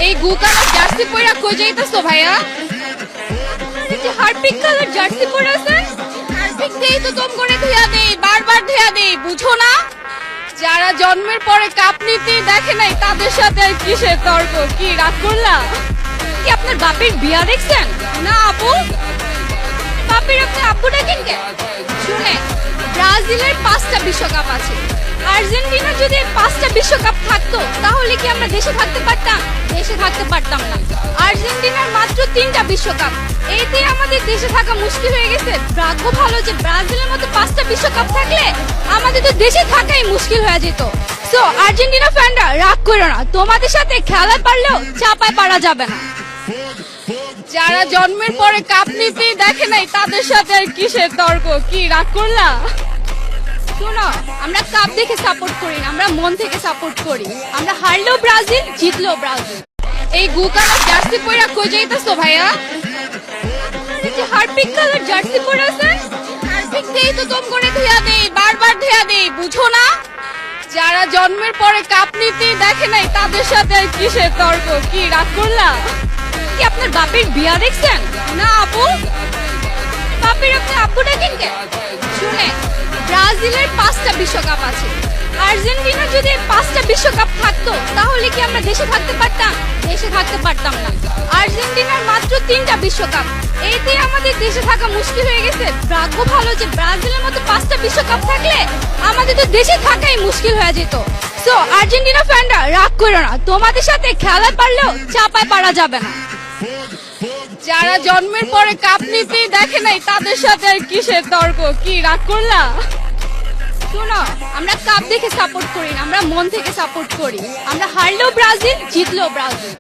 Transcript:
এই গু colour jersey পরা কই যাইতাছো ভাইয়া? আরে যে হারপিক কালার জার্সি পরে আছেন, হারপিক দেই তো তোম করে ধুইয়া দেই, বারবার ধুইয়া দেই, বুঝো না? যারা জন্মের পরে কাপ নিতে দেখে নাই তাদের সাথে আর কিসের তর্ক? কি রাগ করলা? কি আপনার বাপের বিয়া দেখছেন না আপু? বাপের আপনি আব্বু ডাকেন কে? শুনে, ব্রাজিলের 5টা বিশ্বকাপ আছে। আর্জেন্টিনা যদি 5টা বিশ্বকাপ থাকতো তাহলে কি আমরা দেশে থাকতে পারতাম? দেশে থাকতে পারতাম না। আর্জেন্টিনার মাত্র 3টা বিশ্বকাপ, এতে আমাদের দেশে থাকা মুশকিল হয়ে গেছে। ভাগ্য ভালো যে ব্রাজিলের মতো 5টা বিশ্বকাপ থাকলে আমাদের তো দেশে থাকাই মুশকিল হয়ে যেত। সো আর্জেন্টিনা ফ্যানরা রাগ করো না, তোমাদের সাথে খেলা পারলেও চাপায় পারা যাবে না। যারা জন্মের পরে কাপ নিতে দেখে নাই তাদের সাথে আর কিসের তর্ক? কি রাগ করলা? শোনো, আমরা কাপ দেখে সাপোর্ট করি না, আমরা মন থেকে সাপোর্ট করি। আমরা হারলেও ব্রাজিল, জিতলেও ব্রাজিল। এই গু কালার জার্সি পরা কই যাইতাছো ভাইয়া? আরে যে হারপিক কালার জার্সি পরে আছেন, হারপিক দেই তো তোম করে ধুইয়া দেই, বারবার ধুইয়া দেই, বুঝো না? যারা জন্মের পরে কাপ নিতে দেখে নাই তাদের সাথে আর কিসের তর্ক? কি রাগ করলা? কি আপনার বাপের বিয়া দেখছেন না আপু? বাপের আপনি আব্বু ডাকেন কে? শুনে, ব্রাজিলের 5টা বিশ্বকাপ আছে। আর্জেন্টিনা যদি 5টা বিশ্বকাপ থাকতো তাহলে কি আমরা দেশে থাকতে পারতাম? দেশে থাকতে পারতাম না। আর্জেন্টিনার মাত্র 3টা বিশ্বকাপ, এতে আমাদের দেশে থাকা মুশকিল হয়ে গেছে। ভাগ্য ভালো যে ব্রাজিলের মতো 5টা বিশ্বকাপ থাকলে আমাদের তো দেশে থাকাই মুশকিল হয়ে যেত। সো আর্জেন্টিনা ফ্যানরা রাগ করো না, তোমাদের সাথে খেলা পারলেও চাপায় পারা যাবে না। যারা জন্মের পরে কাপ নিতে দেখে নাই তাদের সাথে আর কিসের তর্ক? কি রাগ করলা? শোনো, আমরা কাপ দেখে সাপোর্ট করি না, আমরা মন থেকে সাপোর্ট করি। আমরা হারলেও ব্রাজিল, জিতলেও ব্রাজিল।